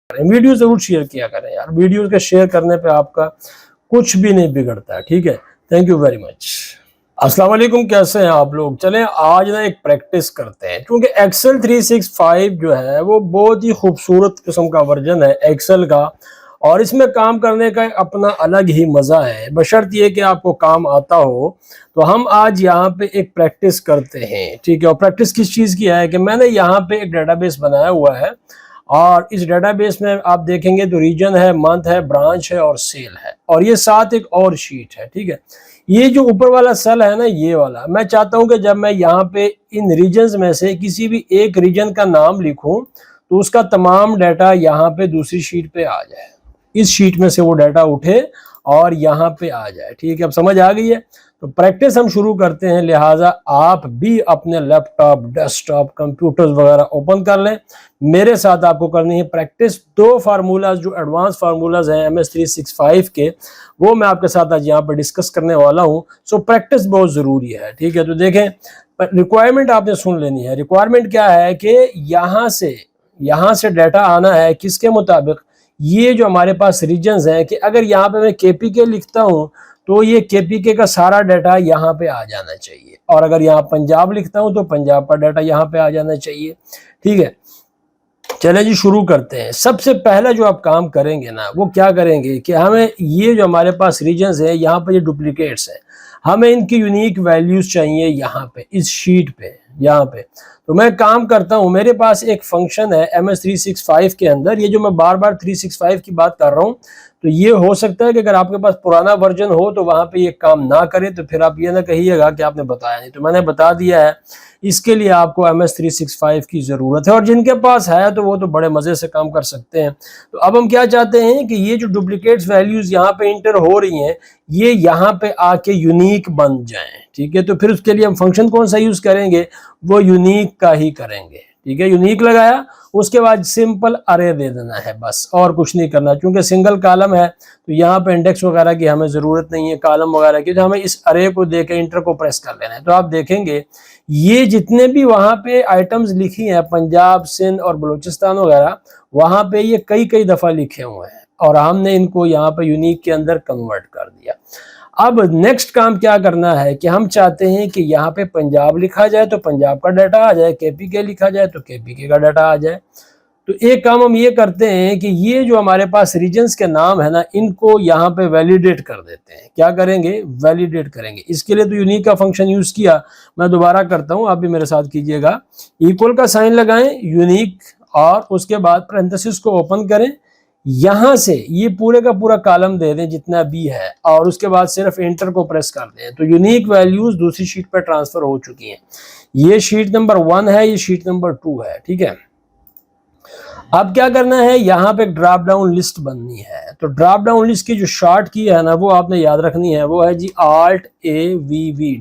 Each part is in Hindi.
वीडियो जरूर शेयर किया करें यार, वीडियो के शेयर करने पे आपका कुछ भी नहीं बिगड़ता है। ठीक है, थैंक यू वेरी मच। अस्सलाम वालेकुम, कैसे हैं आप लोग। चलें आज ना एक प्रैक्टिस करते हैं, क्योंकि एक्सेल 365 जो है वो बहुत ही खूबसूरत किस्म का वर्जन है एक्सेल का, और इसमें काम करने का अपना अलग ही मज़ा है, बशर्त ये कि आपको काम आता हो। तो हम आज यहाँ पे एक प्रैक्टिस करते हैं, ठीक है। और प्रैक्टिस किस चीज़ की है कि मैंने यहाँ पे एक डेटाबेस बनाया हुआ है, और इस डेटाबेस में आप देखेंगे तो रीजन है, मंथ है, ब्रांच है और सेल है, और ये साथ एक और शीट है। ठीक है, ये जो ऊपर वाला सेल है ना, ये वाला मैं चाहता हूं कि जब मैं यहाँ पे इन रीजन्स में से किसी भी एक रीजन का नाम लिखूं तो उसका तमाम डाटा यहाँ पे दूसरी शीट पे आ जाए, इस शीट में से वो डाटा उठे और यहाँ पे आ जाए। ठीक है, अब समझ आ गई है। तो प्रैक्टिस हम शुरू करते हैं, लिहाजा आप भी अपने लैपटॉप, डेस्कटॉप, कंप्यूटर्स वगैरह ओपन कर लें। मेरे साथ आपको करनी है प्रैक्टिस। दो फार्मूलाज जो एडवांस फार्मूलाज हैं MS 365 के, वो मैं आपके साथ आज यहाँ पर डिस्कस करने वाला हूँ। सो प्रैक्टिस बहुत ज़रूरी है। ठीक है, तो देखें रिक्वायरमेंट आपने सुन लेनी है। रिक्वायरमेंट क्या है कि यहाँ से डाटा आना है किसके मुताबिक, ये जो हमारे पास रीजन्स हैं, कि अगर यहाँ पे मैं KPK लिखता हूँ तो ये KPK का सारा डाटा यहाँ पे आ जाना चाहिए, और अगर यहाँ पंजाब लिखता हूँ तो पंजाब का डाटा यहाँ पे आ जाना चाहिए। ठीक है, चले जी शुरू करते हैं। सबसे पहला जो आप काम करेंगे ना, वो क्या करेंगे कि हमें ये जो हमारे पास रीजन्स है, यहाँ पे ये डुप्लीकेट्स हैं, हमें इनकी यूनिक वैल्यूज चाहिए यहाँ पे इस शीट पे, यहाँ पे। तो मैं काम करता हूँ, मेरे पास एक फंक्शन है MS 365 के अंदर, ये जो मैं बार बार 365 की बात कर रहा हूँ, तो ये हो सकता है कि अगर आपके पास पुराना वर्जन हो तो वहाँ पे ये काम ना करे, तो फिर आप ये ना कहिएगा कि आपने बताया नहीं। तो मैंने बता दिया है, इसके लिए आपको MS 365 की ज़रूरत है, और जिनके पास है तो वो तो बड़े मज़े से काम कर सकते हैं। तो अब हम क्या चाहते हैं कि ये जो डुप्लीकेट्स वैल्यूज़ यहाँ पे इंटर हो रही हैं, ये यहाँ पे आके यूनिक बन जाएं। ठीक है, तो फिर उसके लिए हम फंक्शन कौन सा यूज़ करेंगे, वो यूनिक का ही करेंगे। ठीक है, यूनिक लगाया, उसके बाद सिंपल अरे दे देना है बस, और कुछ नहीं करना। क्योंकि सिंगल कॉलम है तो यहाँ पे इंडेक्स वगैरह की हमें ज़रूरत नहीं है, कॉलम वगैरह की, तो हमें इस अरे को देके इंटर को प्रेस कर लेना है। तो आप देखेंगे ये जितने भी वहाँ पे आइटम्स लिखी हैं, पंजाब, सिंध और बलूचिस्तान वगैरह, वहाँ पे ये कई कई दफ़ा लिखे हुए हैं, और हमने इनको यहाँ पे यूनिक के अंदर कन्वर्ट कर दिया। अब नेक्स्ट काम क्या करना है कि हम चाहते हैं कि यहाँ पे पंजाब लिखा जाए तो पंजाब का डाटा आ जाए, KPK लिखा जाए तो KPK का डाटा आ जाए। तो एक काम हम ये करते हैं कि ये जो हमारे पास रीजन्स के नाम है ना, इनको यहाँ पे वैलिडेट कर देते हैं। क्या करेंगे, वैलिडेट करेंगे। इसके लिए तो यूनिक का फंक्शन यूज किया, मैं दोबारा करता हूँ, आप भी मेरे साथ कीजिएगा। इक्वल का साइन लगाएं, यूनिक, और उसके बाद पैरेंथेसिस को ओपन करें, यहां से ये पूरे का पूरा कॉलम दे दें जितना भी है, और उसके बाद सिर्फ एंटर को प्रेस कर दें। तो यूनिक वैल्यूज दूसरी शीट पर ट्रांसफर हो चुकी हैं। ये शीट नंबर 1 है, ये शीट नंबर 2 है। ठीक है, अब क्या करना है, यहाँ पे ड्रॉप डाउन लिस्ट बननी है। तो ड्रॉप डाउन लिस्ट की जो शॉर्ट की है ना, वो आपने याद रखनी है, वो है जी ALTAVV।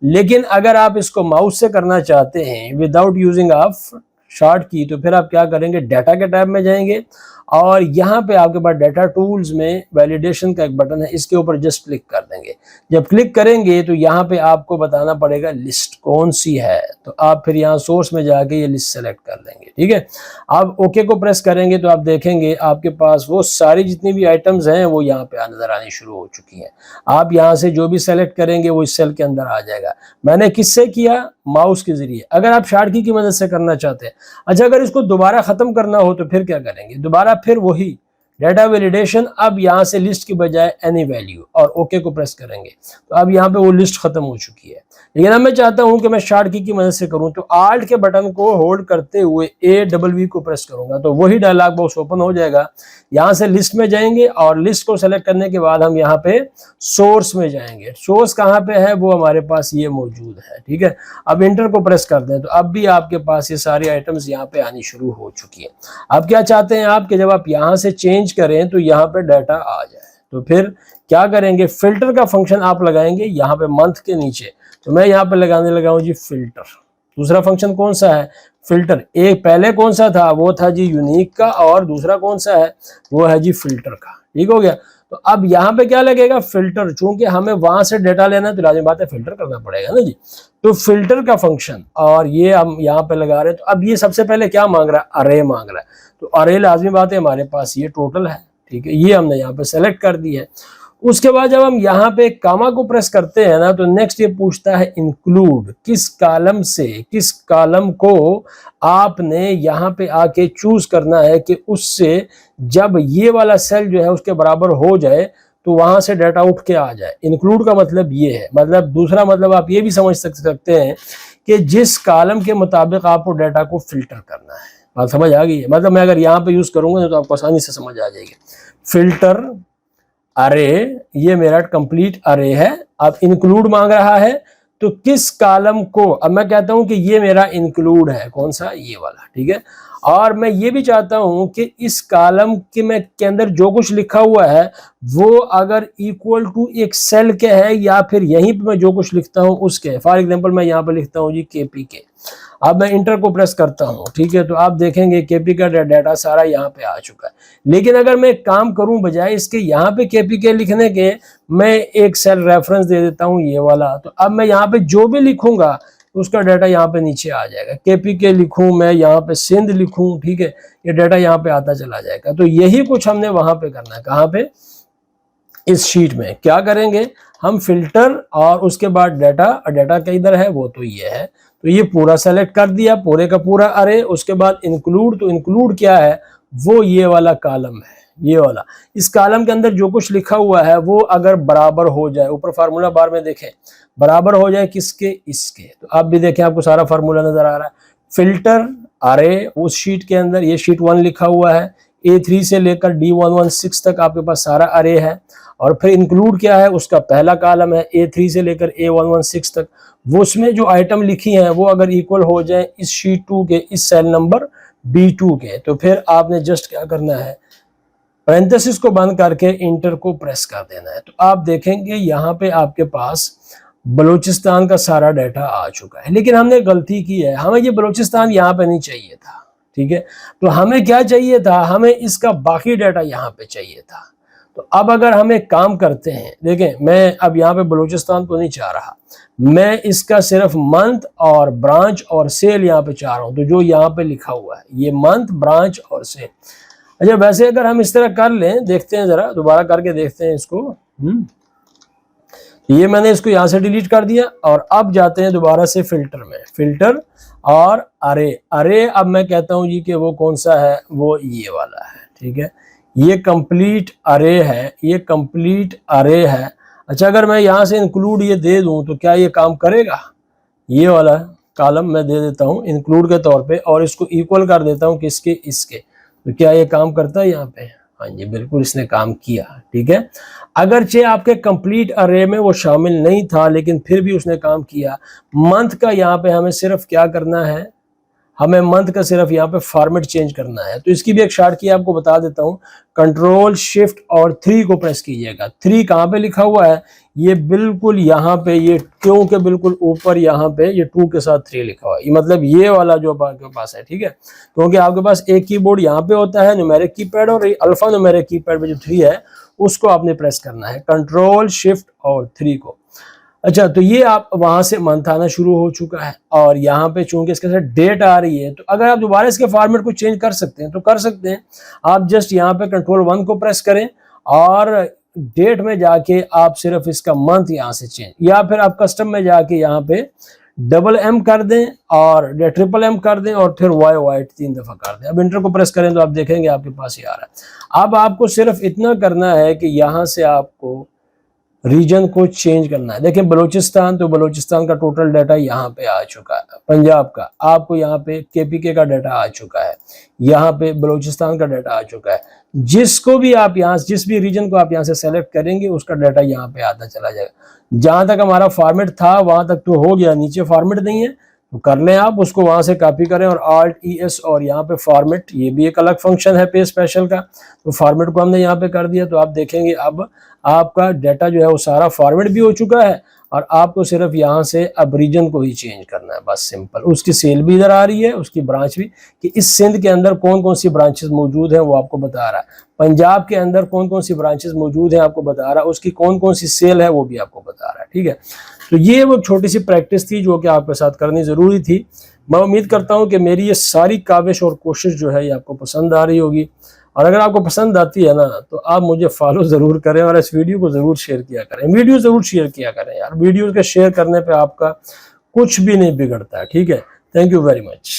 लेकिन अगर आप इसको माउस से करना चाहते हैं विदाउट यूजिंग ऑफ शॉर्ट की, तो फिर आप क्या करेंगे, डाटा के टैब में जाएंगे, और यहाँ पे आपके पास डाटा टूल्स में वैलिडेशन का एक बटन है, इसके ऊपर जस्ट क्लिक कर देंगे। जब क्लिक करेंगे तो यहाँ पे आपको बताना पड़ेगा लिस्ट कौन सी है, तो आप फिर यहाँ सोर्स में जाके ये लिस्ट सेलेक्ट कर देंगे। ठीक है, आप ओके को प्रेस करेंगे तो आप देखेंगे आपके पास वो सारी जितनी भी आइटम्स हैं वो यहाँ पे नजर आनी शुरू हो चुकी हैं। आप यहाँ से जो भी सेलेक्ट करेंगे वो इस सेल के अंदर आ जाएगा। मैंने किससे किया, माउस के जरिए। अगर आप शॉर्ट की मदद से करना चाहते हैं, अच्छा अगर इसको दोबारा खत्म करना हो तो फिर क्या करेंगे, दोबारा फिर वही डाटा वैलिडेशन, अब यहाँ से लिस्ट की बजाय एनी वैल्यू, और ओके को प्रेस करेंगे तो अब यहाँ पे वो लिस्ट खत्म हो चुकी है। लेकिन अब मैं चाहता हूँ कि मैं शॉर्ट की मदद से करूँ, तो आल्ट के बटन को होल्ड करते हुए AWV को प्रेस करूंगा तो वही डायलॉग बॉक्स ओपन हो जाएगा। यहाँ से लिस्ट में जाएंगे, और लिस्ट को सेलेक्ट करने के बाद हम यहाँ पे सोर्स में जाएंगे। सोर्स कहाँ पे है, वो हमारे पास ये मौजूद है। ठीक है, अब इंटर को प्रेस कर दें तो अब भी आपके पास ये सारी आइटम्स यहाँ पे आनी शुरू हो चुकी है। अब क्या चाहते हैं आप कि जब आप यहाँ से चेंज करें तो यहाँ पे डाटा आ जाए, तो फिर क्या करेंगे, फिल्टर का फंक्शन आप लगाएंगे यहाँ पे मंथ के नीचे। तो मैं यहाँ पे लगाने लगा हूँ जी फिल्टर। दूसरा फंक्शन कौन सा है, फिल्टर। एक पहले कौन सा था, वो था जी यूनिक का, और दूसरा कौन सा है, वो है जी फिल्टर का। ठीक हो गया। तो अब यहाँ पे क्या लगेगा, फिल्टर, चूंकि हमें वहां से डेटा लेना है तो लाजिम बात है फिल्टर करना पड़ेगा ना जी। तो फिल्टर का फंक्शन और ये हम यहाँ पे लगा रहे हैं। तो अब ये सबसे पहले क्या मांग रहा है, अरे मांग रहा है। तो अरे लाजमी बात है हमारे पास ये टोटल है, ठीक है, ये हमने यहाँ पे सेलेक्ट कर दी है। उसके बाद जब हम यहाँ पे कामा को प्रेस करते हैं ना, तो नेक्स्ट ये पूछता है इंक्लूड, किस कॉलम से, किस कॉलम को आपने यहाँ पे आके चूज करना है कि उससे जब ये वाला सेल जो है उसके बराबर हो जाए तो वहां से डाटा उठ के आ जाए। इंक्लूड का मतलब ये है, मतलब दूसरा मतलब आप ये भी समझ सकते हैं कि जिस कॉलम के मुताबिक आपको डाटा को फिल्टर करना है। बात समझ आ गई है? मतलब मैं अगर यहाँ पे यूज करूंगा तो आपको आसानी से समझ आ जाएगी। फिल्टर अरे, ये मेरा कंप्लीट अरे है। अब इंक्लूड मांग रहा है तो किस कॉलम को, अब मैं कहता हूं कि ये मेरा इंक्लूड है, कौन सा, ये वाला, ठीक है। और मैं ये भी चाहता हूं कि इस कॉलम के अंदर जो कुछ लिखा हुआ है वो अगर इक्वल टू एक सेल के है या फिर यहीं पे मैं जो कुछ लिखता हूं उसके। फॉर एग्जांपल मैं यहाँ पे लिखता हूं जी KPK। अब मैं इंटर को प्रेस करता हूं, ठीक है, तो आप देखेंगे KPK का डाटा सारा यहाँ पे आ चुका है। लेकिन अगर मैं काम करूं बजाय इसके यहाँ पे KPK लिखने के, मैं एक सेल रेफरेंस दे देता हूं ये वाला। तो अब मैं यहाँ पे जो भी लिखूंगा उसका डाटा यहाँ पे नीचे आ जाएगा। KPK लिखूं मैं, यहाँ पे सिंध लिखूं, ठीक है, ये डाटा यहाँ पे आता चला जाएगा। तो यही कुछ हमने वहां पे करना है। कहाँ पे, इस शीट में क्या करेंगे हम, फिल्टर और उसके बाद डाटा, और डाटा का इधर है वो तो ये है। तो ये पूरा सेलेक्ट कर दिया, पूरे का पूरा अरे। उसके बाद इंक्लूड, तो इंक्लूड क्या है, वो ये वाला कॉलम है, ये वाला। इस कॉलम के अंदर जो कुछ लिखा हुआ है वो अगर बराबर हो जाए, ऊपर फार्मूला बार में देखें, बराबर हो जाए किसके, इसके। तो आप भी देखें आपको सारा फार्मूला नजर आ रहा है। फिल्टर अरे, उस शीट के अंदर ये शीट 1 लिखा हुआ है, A3 से लेकर D116 तक आपके पास सारा अरे है। और फिर इंक्लूड क्या है, उसका पहला कॉलम है A3 से लेकर A116 तक। वो उसमें जो आइटम लिखी हैं वो अगर इक्वल हो जाए इस शीट 2 के, इस सेल नंबर B2 के, तो फिर आपने जस्ट क्या करना है, पैरेंथेसिस को बंद करके इंटर को प्रेस कर देना है। तो आप देखेंगे यहाँ पे आपके पास बलूचिस्तान का सारा डाटा आ चुका है। लेकिन हमने गलती की है, हमें ये बलूचिस्तान यहाँ पे नहीं चाहिए था, ठीक है। तो हमें क्या चाहिए था, हमें इसका बाकी डाटा यहाँ पे चाहिए था। तो अब अगर हम एक काम करते हैं, देखें मैं अब यहाँ पे बलूचिस्तान तो नहीं चाह रहा, मैं इसका सिर्फ मंथ और ब्रांच और सेल यहाँ पे चाह रहा हूँ। तो जो यहाँ पे लिखा हुआ है ये मंथ, ब्रांच और सेल। अच्छा, वैसे अगर हम इस तरह कर लें, देखते हैं जरा दोबारा करके देखते हैं इसको। ये मैंने इसको यहाँ से डिलीट कर दिया और अब जाते हैं दोबारा से फिल्टर में, फिल्टर और अरे। अरे अब मैं कहता हूँ जी कि वो कौन सा है, वो ये वाला है, ठीक है, ये कंप्लीट अरे है, ये कंप्लीट अरे है। अच्छा, अगर मैं यहाँ से इंक्लूड ये दे दूं तो क्या ये काम करेगा, ये वाला कॉलम मैं दे देता हूँ इंक्लूड के तौर पे और इसको इक्वल कर देता हूँ किसके, इसके। तो क्या ये काम करता है यहाँ पे, हाँ जी बिल्कुल इसने काम किया, ठीक है। अगरचे आपके कंप्लीट अरे में वो शामिल नहीं था लेकिन फिर भी उसने काम किया। मंथ का यहाँ पे हमें सिर्फ क्या करना है, हमें मंथ का सिर्फ यहाँ पे फॉर्मेट चेंज करना है। तो इसकी भी एक शॉर्टकट आपको बता देता हूँ, कंट्रोल शिफ्ट और 3 को प्रेस कीजिएगा। 3 कहाँ पे लिखा हुआ है, ये बिल्कुल यहाँ पे, ये क्यों के बिल्कुल ऊपर यहाँ पे ये 2 के साथ 3 लिखा हुआ है। ये मतलब ये वाला जो आपके पास है, ठीक है, क्योंकि आपके पास एक कीबोर्ड यहाँ पे होता है न्यूमेरिक कीपैड, और अल्फा न्यूमेरिक कीपैड पे जो 3 है उसको आपने प्रेस करना है, कंट्रोल शिफ्ट और 3 को। अच्छा, तो ये आप वहां से मंथ आना शुरू हो चुका है और यहाँ पे चूंकि इसके साथ डेट आ रही है, तो अगर आप दोबारा इसके फॉर्मेट को चेंज कर सकते हैं तो कर सकते हैं। आप जस्ट यहाँ पे कंट्रोल 1 को प्रेस करें और डेट में जाके आप सिर्फ इसका मंथ यहाँ से चेंज, या फिर आप कस्टम में जाके यहाँ पे MM कर दें और MM कर दें और फिर Y 3 दफा कर दें। अब इंटर को प्रेस करें तो आप देखेंगे आपके पास ये आ रहा है। अब आपको सिर्फ इतना करना है कि यहाँ से आपको रीजन को चेंज करना है। देखिए बलूचिस्तान, तो बलूचिस्तान का टोटल डाटा यहाँ पे आ चुका है। पंजाब का आपको यहाँ पे KPK का डाटा आ चुका है, यहाँ पे बलूचिस्तान का डाटा आ चुका है। जिसको भी आप यहाँ, जिस भी रीजन को आप यहाँ से सेलेक्ट करेंगे उसका डाटा यहाँ पे आता चला जाएगा। जहां तक हमारा फॉर्मेट था वहां तक तो हो गया, नीचे फॉर्मेट नहीं है तो कर लें आप, उसको वहां से कॉपी करें और Alt+ES और यहाँ पे फॉर्मेट, ये भी एक अलग फंक्शन है पे स्पेशल का, तो फॉर्मेट को हमने यहाँ पे कर दिया। तो आप देखेंगे अब आपका डाटा जो है वो सारा फॉर्मेट भी हो चुका है और आपको सिर्फ यहाँ से अब रीजन को ही चेंज करना है, बस सिंपल। उसकी सेल भी इधर आ रही है, उसकी ब्रांच भी, कि इस सिंध के अंदर कौन कौन सी ब्रांचेस मौजूद हैं वो आपको बता रहा है, पंजाब के अंदर कौन कौन सी ब्रांचेस मौजूद हैं आपको बता रहा है, उसकी कौन कौन सी सेल है वो भी आपको बता रहा है, ठीक है। तो ये वो छोटी सी प्रैक्टिस थी जो कि आपके साथ करनी ज़रूरी थी। मैं उम्मीद करता हूँ कि मेरी ये सारी काविश और कोशिश जो है ये आपको पसंद आ रही होगी, और अगर आपको पसंद आती है ना तो आप मुझे फॉलो ज़रूर करें और इस वीडियो को ज़रूर शेयर किया करें, वीडियो ज़रूर शेयर किया करें यार, वीडियो के शेयर करने पे आपका कुछ भी नहीं बिगड़ता है, ठीक है। Thank you very much.